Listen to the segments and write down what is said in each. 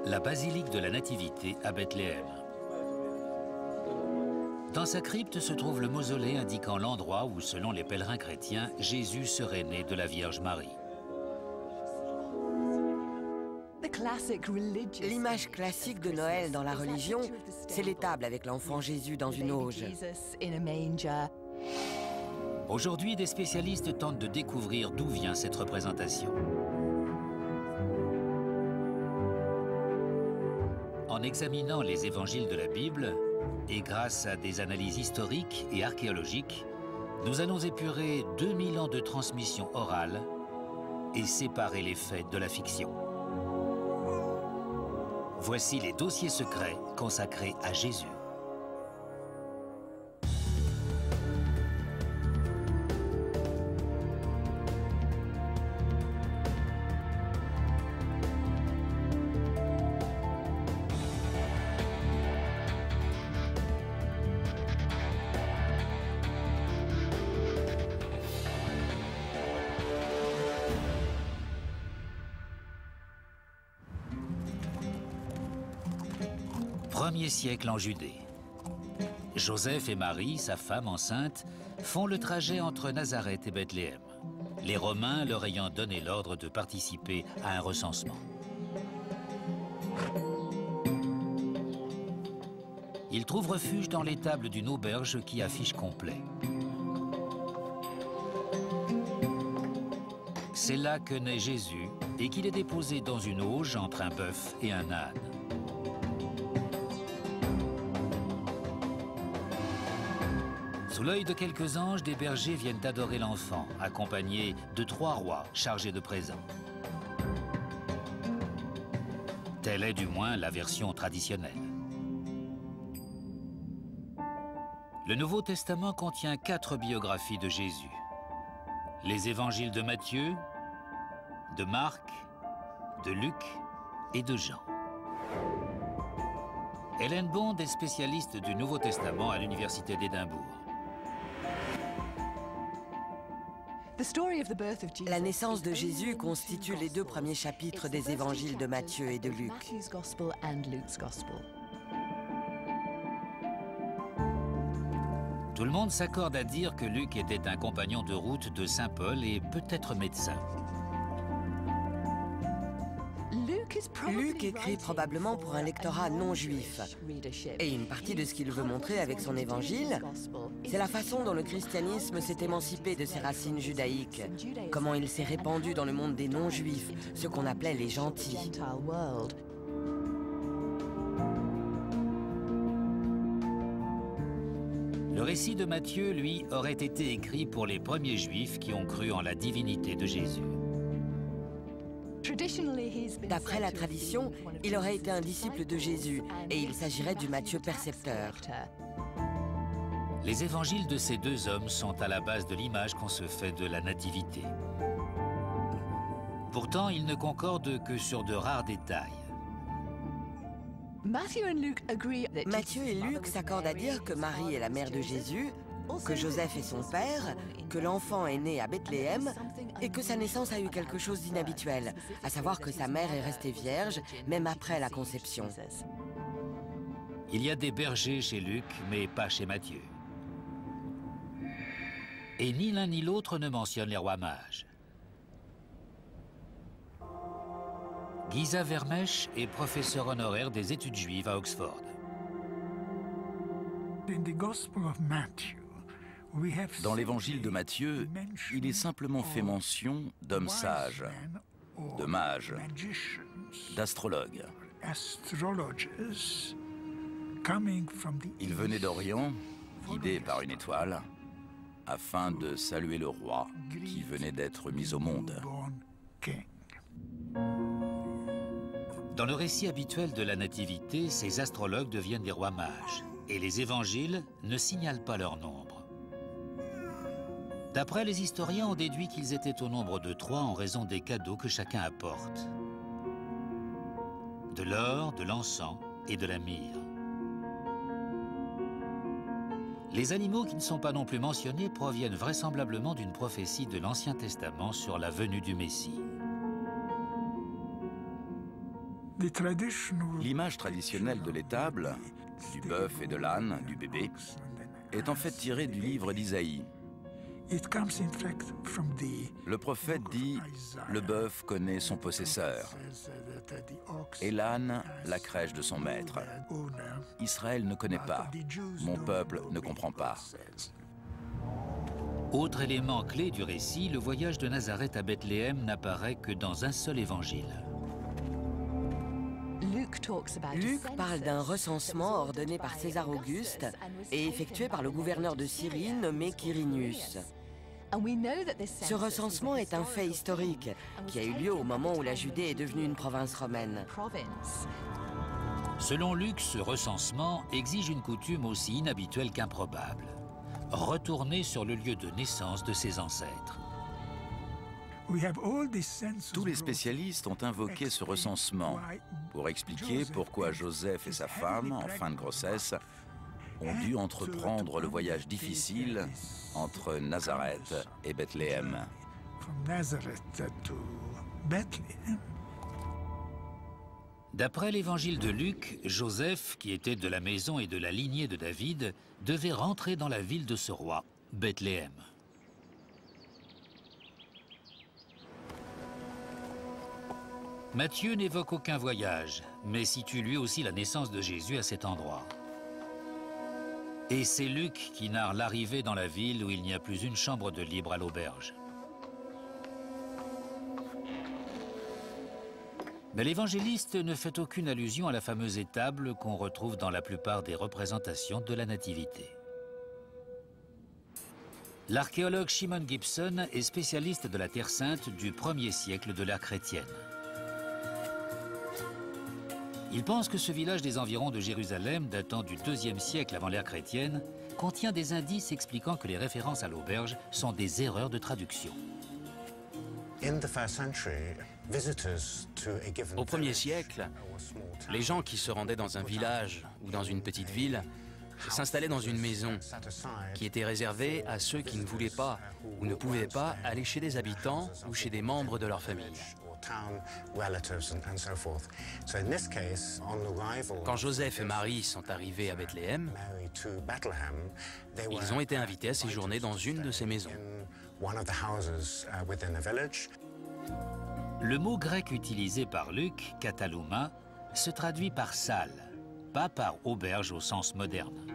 La basilique de la Nativité à Bethléem. Dans sa crypte se trouve le mausolée indiquant l'endroit où, selon les pèlerins chrétiens, Jésus serait né de la Vierge Marie. L'image classique de Noël dans la religion, c'est l'étable avec l'enfant Jésus dans une auge. Aujourd'hui, des spécialistes tentent de découvrir d'où vient cette représentation. En examinant les évangiles de la Bible, et grâce à des analyses historiques et archéologiques, nous allons épurer 2000 ans de transmission orale et séparer les faits de la fiction. Voici les dossiers secrets consacrés à Jésus. Premier siècle en Judée. Joseph et Marie, sa femme enceinte, font le trajet entre Nazareth et Bethléem, les Romains leur ayant donné l'ordre de participer à un recensement. Ils trouvent refuge dans l'étable d'une auberge qui affiche complet. C'est là que naît Jésus et qu'il est déposé dans une auge entre un bœuf et un âne. Sous l'œil de quelques anges, des bergers viennent adorer l'enfant, accompagnés de 3 rois chargés de présents. Telle est du moins la version traditionnelle. Le Nouveau Testament contient 4 biographies de Jésus. Les évangiles de Matthieu, de Marc, de Luc et de Jean. Hélène Bond est spécialiste du Nouveau Testament à l'Université d'Édimbourg. La naissance de Jésus constitue les 2 premiers chapitres des évangiles de Matthieu et de Luc. Tout le monde s'accorde à dire que Luc était un compagnon de route de Saint Paul et peut-être médecin. Luc écrit probablement pour un lectorat non juif. Et une partie de ce qu'il veut montrer avec son évangile, c'est la façon dont le christianisme s'est émancipé de ses racines judaïques, comment il s'est répandu dans le monde des non-juifs, ce qu'on appelait les gentils. Le récit de Matthieu, lui, aurait été écrit pour les premiers juifs qui ont cru en la divinité de Jésus. D'après la tradition, il aurait été un disciple de Jésus et il s'agirait du Matthieu percepteur. Les évangiles de ces 2 hommes sont à la base de l'image qu'on se fait de la nativité. Pourtant, ils ne concordent que sur de rares détails. Matthieu et Luc s'accordent à dire que Marie est la mère de Jésus, que Joseph est son père, que l'enfant est né à Bethléem et que sa naissance a eu quelque chose d'inhabituel, à savoir que sa mère est restée vierge, même après la conception. Il y a des bergers chez Luc, mais pas chez Matthieu. Et ni l'un ni l'autre ne mentionne les rois mages. Giza Vermesch est professeur honoraire des études juives à Oxford. Dans l'évangile de Matthieu, il est simplement fait mention d'hommes sages, de mages, d'astrologues. Ils venaient d'Orient, guidés par une étoile, afin de saluer le roi qui venait d'être mis au monde. Dans le récit habituel de la Nativité, ces astrologues deviennent des rois mages, et les évangiles ne signalent pas leur nombre. D'après les historiens, on déduit qu'ils étaient au nombre de 3 en raison des cadeaux que chacun apporte. De l'or, de l'encens et de la myrrhe. Les animaux qui ne sont pas non plus mentionnés proviennent vraisemblablement d'une prophétie de l'Ancien Testament sur la venue du Messie. L'image traditionnelle de l'étable, du bœuf et de l'âne, du bébé, est en fait tirée du livre d'Isaïe. Le prophète dit « Le bœuf connaît son possesseur et l'âne la crèche de son maître. Israël ne connaît pas, mon peuple ne comprend pas. » Autre élément clé du récit, le voyage de Nazareth à Bethléem n'apparaît que dans un seul évangile. Luc parle d'un recensement ordonné par César Auguste et effectué par le gouverneur de Syrie nommé Quirinius. Ce recensement est un fait historique qui a eu lieu au moment où la Judée est devenue une province romaine. Selon Luc, ce recensement exige une coutume aussi inhabituelle qu'improbable. Retourner sur le lieu de naissance de ses ancêtres. Tous les spécialistes ont invoqué ce recensement pour expliquer pourquoi Joseph et sa femme, en fin de grossesse, ont dû entreprendre le voyage difficile entre Nazareth et Bethléem. D'après l'évangile de Luc, Joseph, qui était de la maison et de la lignée de David, devait rentrer dans la ville de ce roi, Bethléem. Matthieu n'évoque aucun voyage, mais situe lui aussi la naissance de Jésus à cet endroit. Et c'est Luc qui narre l'arrivée dans la ville où il n'y a plus une chambre de libre à l'auberge. Mais l'évangéliste ne fait aucune allusion à la fameuse étable qu'on retrouve dans la plupart des représentations de la Nativité. L'archéologue Shimon Gibson est spécialiste de la Terre Sainte du 1er siècle de l'ère chrétienne. Il pense que ce village des environs de Jérusalem, datant du 2e siècle avant l'ère chrétienne, contient des indices expliquant que les références à l'auberge sont des erreurs de traduction. Au 1er siècle, les gens qui se rendaient dans un village ou dans une petite ville s'installaient dans une maison qui était réservée à ceux qui ne voulaient pas ou ne pouvaient pas aller chez des habitants ou chez des membres de leur famille. Quand Joseph et Marie sont arrivés à Bethléem, ils ont été invités à séjourner dans une de ces maisons. Le mot grec utilisé par Luc, katalouma, se traduit par salle, pas par auberge au sens moderne.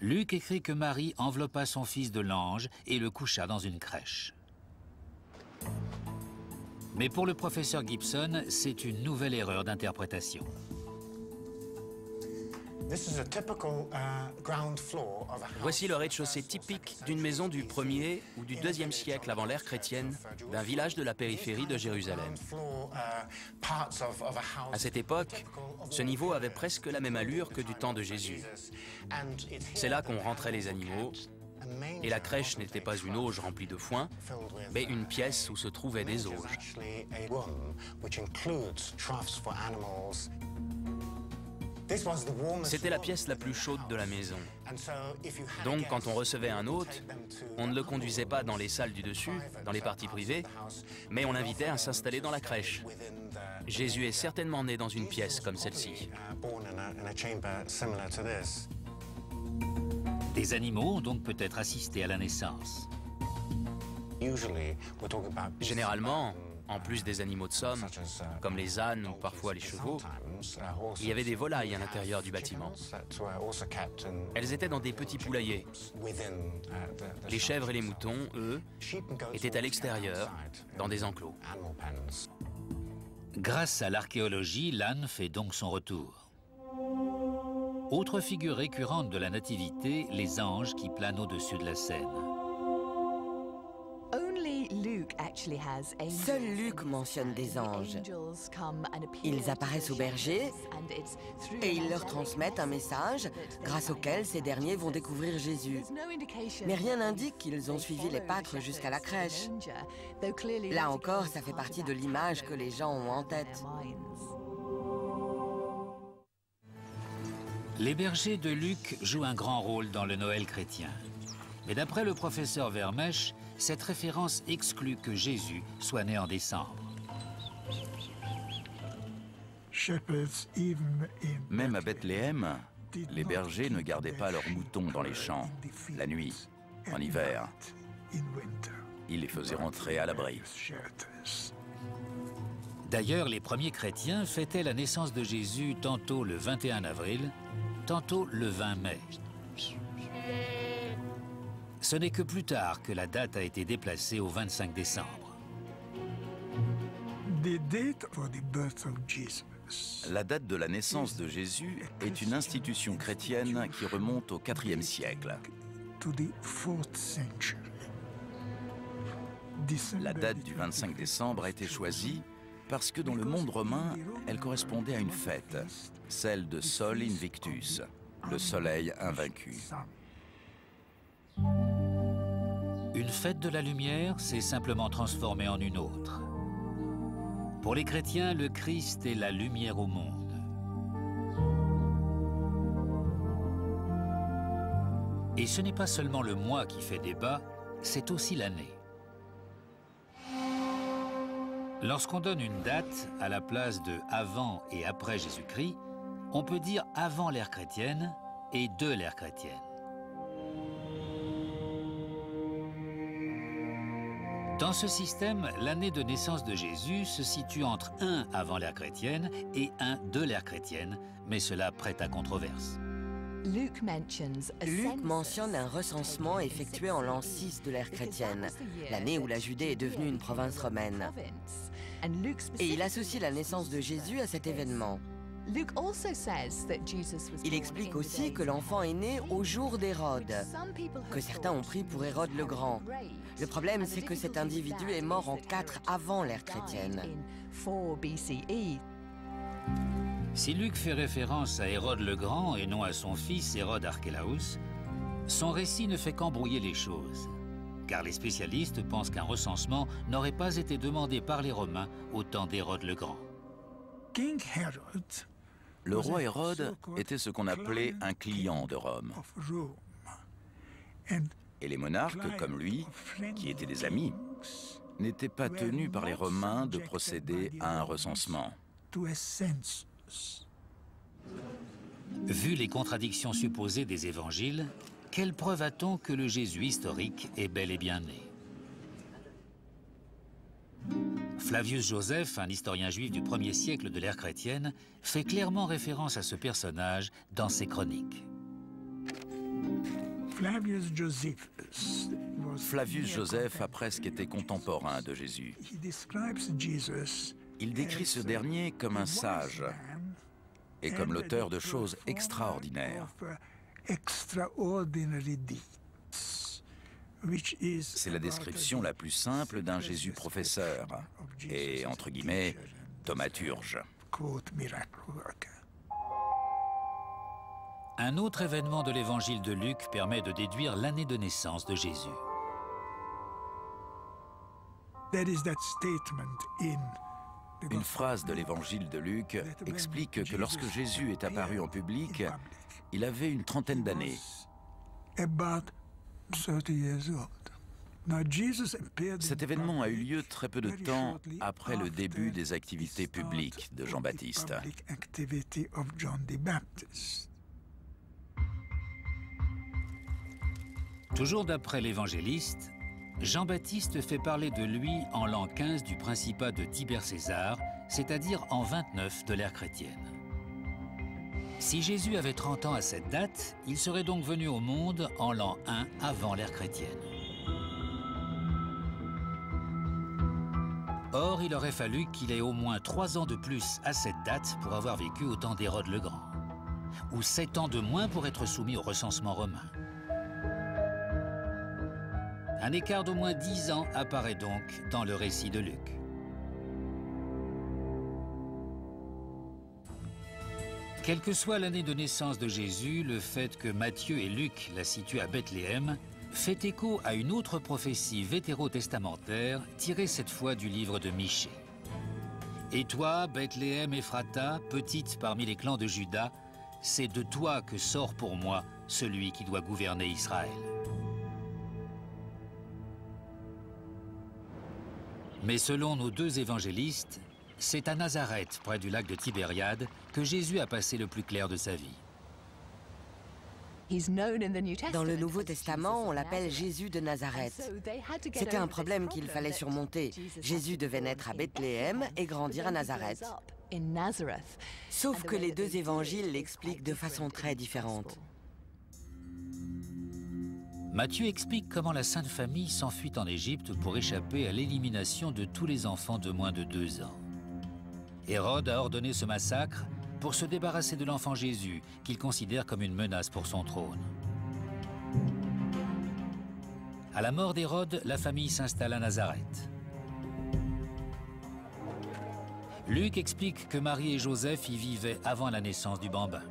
Luc écrit que Marie enveloppa son fils de l'ange et le coucha dans une crèche. Mais pour le professeur Gibson, c'est une nouvelle erreur d'interprétation. Voici le rez-de-chaussée typique d'une maison du 1er ou du 2e siècle avant l'ère chrétienne, d'un village de la périphérie de Jérusalem. À cette époque, ce niveau avait presque la même allure que du temps de Jésus. C'est là qu'on rentrait les animaux, et la crèche n'était pas une auge remplie de foin, mais une pièce où se trouvaient des auges. C'était la pièce la plus chaude de la maison. Donc, quand on recevait un hôte, on ne le conduisait pas dans les salles du dessus, dans les parties privées, mais on l'invitait à s'installer dans la crèche. Jésus est certainement né dans une pièce comme celle-ci. Des animaux ont donc peut-être assisté à la naissance. Généralement, en plus des animaux de somme, comme les ânes ou parfois les chevaux, il y avait des volailles à l'intérieur du bâtiment. Elles étaient dans des petits poulaillers. Les chèvres et les moutons, eux, étaient à l'extérieur, dans des enclos. Grâce à l'archéologie, l'âne fait donc son retour. Autre figure récurrente de la Nativité, les anges qui planent au-dessus de la scène. Seul Luc mentionne des anges. Ils apparaissent aux bergers et ils leur transmettent un message grâce auquel ces derniers vont découvrir Jésus. Mais rien n'indique qu'ils ont suivi les pâtres jusqu'à la crèche. Là encore, ça fait partie de l'image que les gens ont en tête. Les bergers de Luc jouent un grand rôle dans le Noël chrétien. Mais d'après le professeur Vermèche, cette référence exclut que Jésus soit né en décembre. Même à Bethléem, les bergers ne gardaient pas leurs moutons dans les champs, la nuit, en hiver. Ils les faisaient rentrer à l'abri. D'ailleurs, les premiers chrétiens fêtaient la naissance de Jésus tantôt le 21 avril, tantôt le 20 mai. Ce n'est que plus tard que la date a été déplacée au 25 décembre. La date de la naissance de Jésus est une institution chrétienne qui remonte au IVe siècle. La date du 25 décembre a été choisie parce que dans le monde romain, elle correspondait à une fête, celle de Sol Invictus, le soleil invaincu. Une fête de la lumière s'est simplement transformée en une autre. Pour les chrétiens, le Christ est la lumière au monde. Et ce n'est pas seulement le mois qui fait débat, c'est aussi l'année. Lorsqu'on donne une date à la place de avant et après Jésus-Christ, on peut dire avant l'ère chrétienne et de l'ère chrétienne. Dans ce système, l'année de naissance de Jésus se situe entre 1 avant l'ère chrétienne et 1 de l'ère chrétienne, mais cela prête à controverse. Luc mentionne un recensement effectué en l'an 6 de l'ère chrétienne, l'année où la Judée est devenue une province romaine. Et il associe la naissance de Jésus à cet événement. Il explique aussi que l'enfant est né au jour d'Hérode, que certains ont pris pour Hérode le Grand. Le problème, c'est que cet individu est mort en 4 avant l'ère chrétienne. Si Luc fait référence à Hérode le Grand et non à son fils Hérode Archélaos, son récit ne fait qu'embrouiller les choses, car les spécialistes pensent qu'un recensement n'aurait pas été demandé par les Romains au temps d'Hérode le Grand. Le roi Hérode était ce qu'on appelait un client de Rome. Et les monarques, comme lui, qui étaient des amis, n'étaient pas tenus par les Romains de procéder à un recensement. Vu les contradictions supposées des évangiles, quelle preuve a-t-on que le Jésus historique est bel et bien né? Flavius Joseph, un historien juif du 1er siècle de l'ère chrétienne, fait clairement référence à ce personnage dans ses chroniques. Flavius Joseph a presque été contemporain de Jésus. Il décrit ce dernier comme un sage et comme l'auteur de choses extraordinaires. C'est la description la plus simple d'un Jésus professeur et, entre guillemets, thaumaturge. Un autre événement de l'évangile de Luc permet de déduire l'année de naissance de Jésus. Une phrase de l'évangile de Luc explique que lorsque Jésus est apparu en public, il avait une trentaine d'années. Cet événement a eu lieu très peu de temps après le début des activités publiques de Jean-Baptiste. Toujours d'après l'évangéliste, Jean-Baptiste fait parler de lui en l'an 15 du principat de Tibère César, c'est-à-dire en 29 de l'ère chrétienne. Si Jésus avait 30 ans à cette date, il serait donc venu au monde en l'an 1 avant l'ère chrétienne. Or, il aurait fallu qu'il ait au moins 3 ans de plus à cette date pour avoir vécu au temps d'Hérode le Grand, ou 7 ans de moins pour être soumis au recensement romain. Un écart d'au moins 10 ans apparaît donc dans le récit de Luc. Quelle que soit l'année de naissance de Jésus, le fait que Matthieu et Luc la situent à Bethléem fait écho à une autre prophétie vétérotestamentaire tirée cette fois du livre de Michée. « Et toi, Bethléem Ephrata, petite parmi les clans de Juda, c'est de toi que sort pour moi celui qui doit gouverner Israël. » Mais selon nos deux évangélistes, C'est à Nazareth, près du lac de Tibériade, que Jésus a passé le plus clair de sa vie. Dans le Nouveau Testament, on l'appelle Jésus de Nazareth. C'était un problème qu'il fallait surmonter. Jésus devait naître à Bethléem et grandir à Nazareth. Sauf que les deux évangiles l'expliquent de façon très différente. Matthieu explique comment la Sainte Famille s'enfuit en Égypte pour échapper à l'élimination de tous les enfants de moins de 2 ans. Hérode a ordonné ce massacre pour se débarrasser de l'enfant Jésus, qu'il considère comme une menace pour son trône. À la mort d'Hérode, la famille s'installe à Nazareth. Luc explique que Marie et Joseph y vivaient avant la naissance du bambin.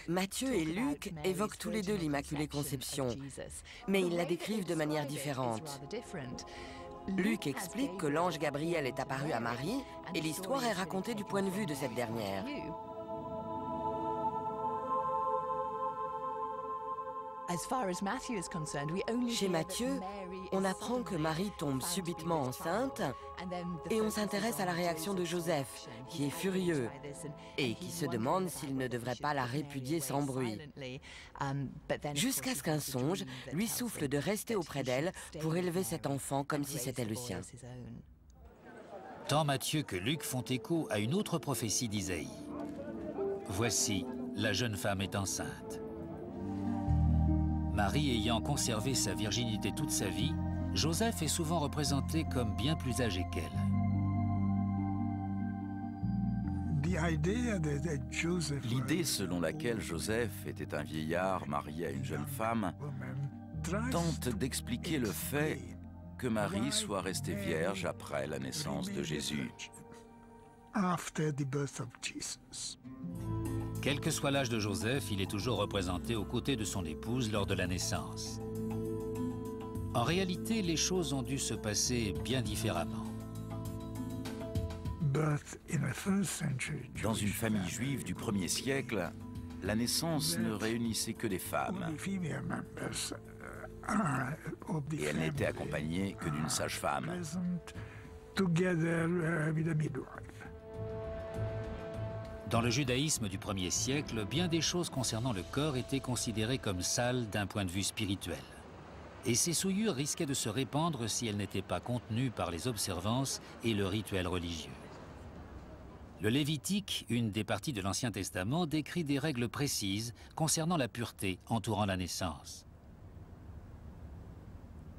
Matthieu et Luc évoquent tous les deux l'Immaculée Conception, mais ils la décrivent de manière différente. Luc explique que l'ange Gabriel est apparu à Marie et l'histoire est racontée du point de vue de cette dernière. Chez Matthieu, on apprend que Marie tombe subitement enceinte et on s'intéresse à la réaction de Joseph, qui est furieux et qui se demande s'il ne devrait pas la répudier sans bruit. Jusqu'à ce qu'un songe lui souffle de rester auprès d'elle pour élever cet enfant comme si c'était le sien. Tant Matthieu que Luc font écho à une autre prophétie d'Isaïe. Voici, la jeune femme est enceinte. Marie ayant conservé sa virginité toute sa vie, Joseph est souvent représenté comme bien plus âgé qu'elle. L'idée selon laquelle Joseph était un vieillard marié à une jeune femme tente d'expliquer le fait que Marie soit restée vierge après la naissance de Jésus. Quel que soit l'âge de Joseph, il est toujours représenté aux côtés de son épouse lors de la naissance. En réalité, les choses ont dû se passer bien différemment. Dans une famille juive du 1er siècle, la naissance ne réunissait que des femmes. Et elle n'était accompagnée que d'une sage-femme. Dans le judaïsme du 1er siècle, bien des choses concernant le corps étaient considérées comme sales d'un point de vue spirituel. Et ces souillures risquaient de se répandre si elles n'étaient pas contenues par les observances et le rituel religieux. Le Lévitique, une des parties de l'Ancien Testament, décrit des règles précises concernant la pureté entourant la naissance.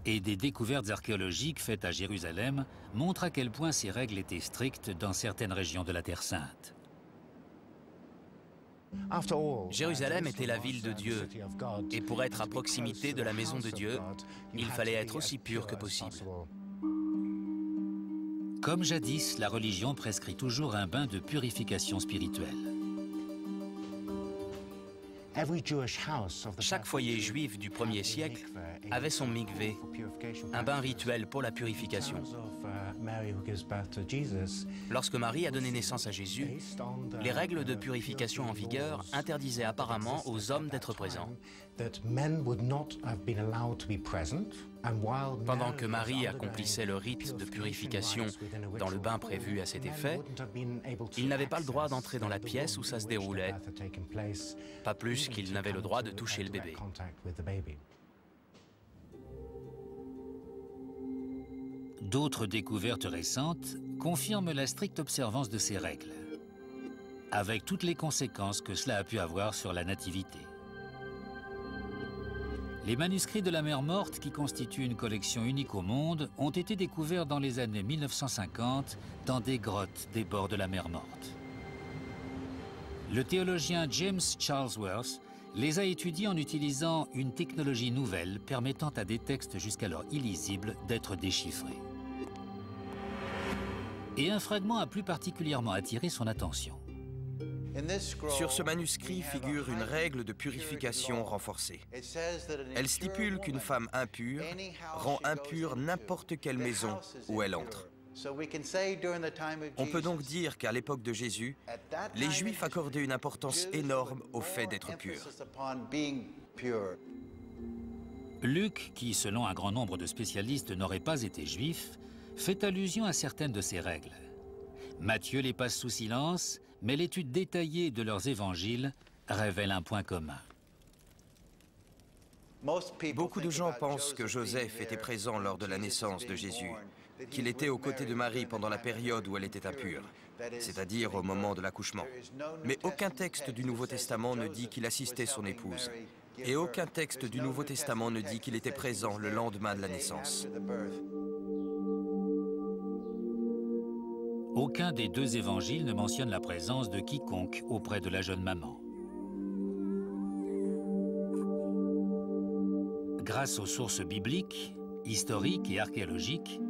Et des découvertes archéologiques faites à Jérusalem montrent à quel point ces règles étaient strictes dans certaines régions de la Terre Sainte. Jérusalem était la ville de Dieu, et pour être à proximité de la maison de Dieu, il fallait être aussi pur que possible. Comme jadis, la religion prescrit toujours un bain de purification spirituelle. Chaque foyer juif du 1er siècle avait son mikvé, un bain rituel pour la purification. Lorsque Marie a donné naissance à Jésus, les règles de purification en vigueur interdisaient apparemment aux hommes d'être présents. Pendant que Marie accomplissait le rite de purification dans le bain prévu à cet effet, il n'avait pas le droit d'entrer dans la pièce où ça se déroulait, pas plus qu'il n'avait le droit de toucher le bébé. D'autres découvertes récentes confirment la stricte observance de ces règles, avec toutes les conséquences que cela a pu avoir sur la nativité. Les manuscrits de la Mère Morte, qui constituent une collection unique au monde, ont été découverts dans les années 1950 dans des grottes des bords de la Mer Morte. Le théologien James Charlesworth les a étudiés en utilisant une technologie nouvelle permettant à des textes jusqu'alors illisibles d'être déchiffrés. Et un fragment a plus particulièrement attiré son attention. Sur ce manuscrit figure une règle de purification renforcée. Elle stipule qu'une femme impure rend impure n'importe quelle maison où elle entre. On peut donc dire qu'à l'époque de Jésus, les Juifs accordaient une importance énorme au fait d'être purs. Luc, qui selon un grand nombre de spécialistes n'aurait pas été juif, fait allusion à certaines de ces règles. Matthieu les passe sous silence, mais l'étude détaillée de leurs évangiles révèle un point commun. Beaucoup de gens pensent que Joseph était présent lors de la naissance de Jésus, qu'il était aux côtés de Marie pendant la période où elle était impure, c'est-à-dire au moment de l'accouchement. Mais aucun texte du Nouveau Testament ne dit qu'il assistait son épouse. Et aucun texte du Nouveau Testament ne dit qu'il était présent le lendemain de la naissance. Aucun des deux évangiles ne mentionne la présence de quiconque auprès de la jeune maman. Grâce aux sources bibliques, historiques et archéologiques,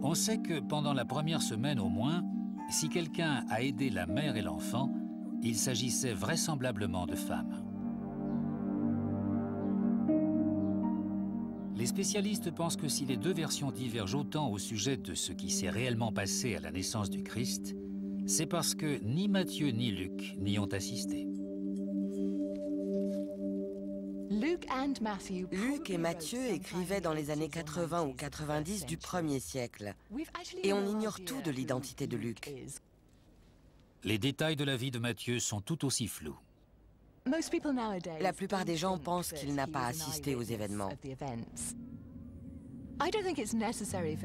on sait que pendant la première semaine au moins, si quelqu'un a aidé la mère et l'enfant, il s'agissait vraisemblablement de femmes. Les spécialistes pensent que si les deux versions divergent autant au sujet de ce qui s'est réellement passé à la naissance du Christ, c'est parce que ni Matthieu ni Luc n'y ont assisté. Luc et Matthieu écrivaient dans les années 80 ou 90 du 1er siècle. Et on ignore tout de l'identité de Luc. Les détails de la vie de Matthieu sont tout aussi flous. La plupart des gens pensent qu'il n'a pas assisté aux événements.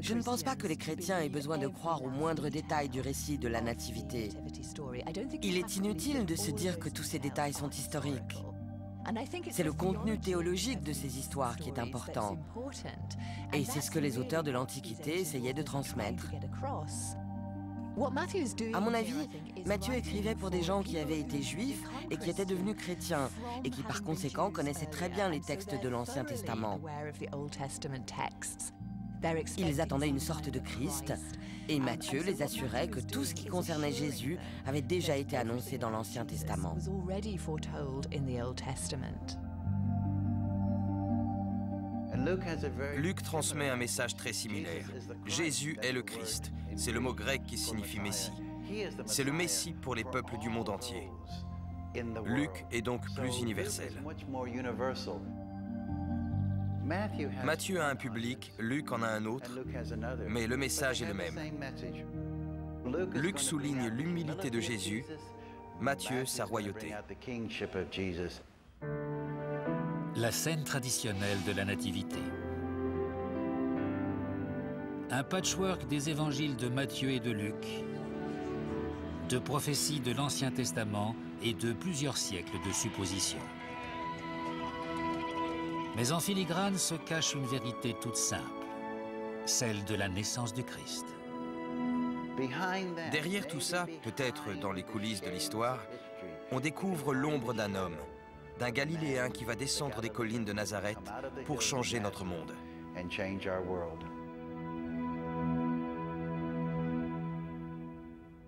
Je ne pense pas que les chrétiens aient besoin de croire au moindre détail du récit de la Nativité. Il est inutile de se dire que tous ces détails sont historiques. C'est le contenu théologique de ces histoires qui est important. Et c'est ce que les auteurs de l'Antiquité essayaient de transmettre. À mon avis, Matthieu écrivait pour des gens qui avaient été juifs et qui étaient devenus chrétiens, et qui par conséquent connaissaient très bien les textes de l'Ancien Testament. Ils attendaient une sorte de Christ, et Matthieu les assurait que tout ce qui concernait Jésus avait déjà été annoncé dans l'Ancien Testament. Luc transmet un message très similaire. Jésus est le Christ. C'est le mot grec qui signifie Messie. C'est le Messie pour les peuples du monde entier. Luc est donc plus universel. Matthieu a un public, Luc en a un autre, mais le message est le même. Luc souligne l'humilité de Jésus, Matthieu sa royauté. La scène traditionnelle de la Nativité. Un patchwork des évangiles de Matthieu et de Luc, de prophéties de l'Ancien Testament et de plusieurs siècles de suppositions. Mais en filigrane se cache une vérité toute simple, celle de la naissance du Christ. Derrière tout ça, peut-être dans les coulisses de l'histoire, on découvre l'ombre d'un homme, d'un Galiléen qui va descendre des collines de Nazareth pour changer notre monde.